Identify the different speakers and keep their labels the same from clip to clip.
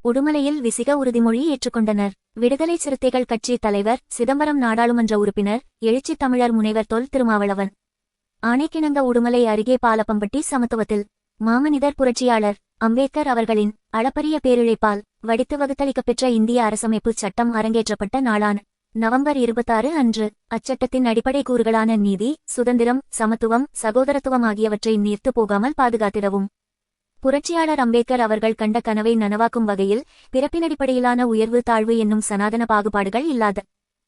Speaker 1: உடுமலையில் விசிக உறுதிமொழி ஏற்றுக்கொண்டனர். விடுதலை சிறுத்தைகள் கட்சி தலைவர், சிதம்பரம் நாடாளுமன்ற உறுப்பினர், எழுச்சி தமிழர் முனைவர் தொல் திருமாவளவன். ஆணைக்கிணங்க உடுமலை அருகே பாலப்பம்பட்டி சமத்துவத்தில் மாமனிதர் புரட்சியாளர் அம்பேத்கர் அவர்களின் அளப்பரிய பேரிழைப்பால் வடித்து வகுத்தளிக்கப்பெற்ற இந்திய அரசமைப்பு சட்டம் அரங்கேற்றப்பட்ட நாளான நவம்பர் 26 அன்று அச்சட்டத்தின் அடிப்படை கூறுகளான நீதி, சுதந்திரம், சமத்துவம், சகோதரத்துவம் ஆகியவற்றை நீர்த்து போகாமல் பாதுகாத்திடவும் புரட்சியாளர் அம்பேத்கர் அவர்கள் கண்ட கனவை நனவாக்கும் வகையில் பிறப்பினடிப்படையிலான உயர்வு தாழ்வு என்னும் சனாதன பாகுபாடுகள் இல்லாத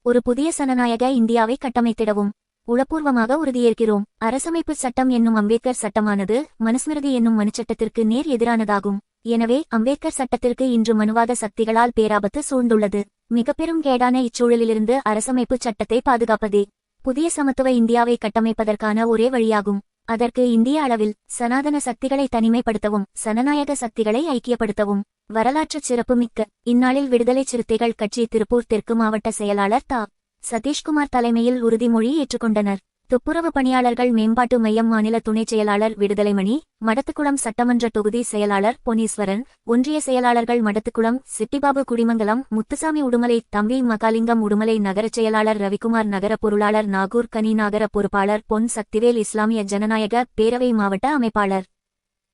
Speaker 1: ஒரு புதிய சனநாயக இந்தியாவை கட்டமைத்திடவும் உளப்பூர்வமாக உறுதியேற்கிறோம். அரசமைப்பு சட்டம் என்னும் அம்பேத்கர் சட்டமானது மனுஸ்மிருதி என்னும் மனுச்சட்டத்திற்கு நேர் எதிரானதாகும். எனவே அம்பேத்கர் சட்டத்திற்கு இன்று மனுவாத சக்திகளால் பேராபத்து சூழ்ந்துள்ளது. மிக பெரும் கேடான இச்சூழலிலிருந்து அரசமைப்பு சட்டத்தை பாதுகாப்பதே புதிய சமத்துவ இந்தியாவை கட்டமைப்பதற்கான ஒரே வழியாகும். அதற்கு இந்திய அளவில் சனாதன சக்திகளை தனிமைப்படுத்தவும் சனநாயக சக்திகளை ஐக்கியப்படுத்தவும் வரலாற்றுச் சிறப்புமிக்க இந்நாளில் விடுதலை சிறுத்தைகள் கட்சி திருப்பூர் தெற்கு மாவட்ட செயலாளர் தா. சதீஷ்குமார் தலைமையில் உறுதிமொழி ஏற்றுக்கொண்டனர். துப்புரவு பணியாளர்கள் மேம்பாட்டு மையம் மாநில துணைச் செயலாளர் விடுதலைமணி, மடத்துக்குளம் சட்டமன்ற தொகுதி செயலாளர் பொன்னீஸ்வரன், ஒன்றிய செயலாளர்கள் மடத்துக்குளம் சிட்டிபாபு, குடிமங்கலம் முத்துசாமி, உடுமலை தம்பி மகாலிங்கம், உடுமலை நகரச் செயலாளர் ரவிக்குமார், நகர பொருளாளர் நாகூர் கனி, நகர பொறுப்பாளர் பொன் சக்திவேல், இஸ்லாமிய ஜனநாயக பேரவை மாவட்ட அமைப்பாளர்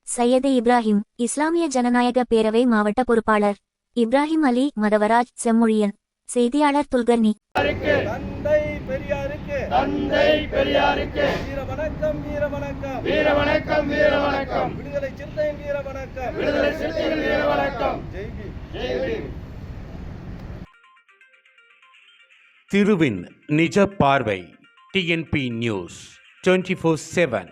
Speaker 1: சையது இப்ராஹிம், இஸ்லாமிய ஜனநாயக பேரவை மாவட்ட பொறுப்பாளர் இப்ராஹிம் அலி, மதவராஜ், செம்மொழியன், செய்தியாளர் துல்கர்னி.
Speaker 2: தந்தை பெரியாருக்கு, தந்தை பெரியாருக்கு வீர வணக்கம், வீர வணக்கம், வீர வணக்கம், வீர வணக்கம். விடுதலை சிறுத்தைகள் வீர வணக்கம், விடுதலை சிறுத்தைகள் வீர வணக்கம். ஜெய் பீம், ஜெய் பீம்.
Speaker 3: திருவின் நிஜ பார்வை TNP நியூஸ் 24/7.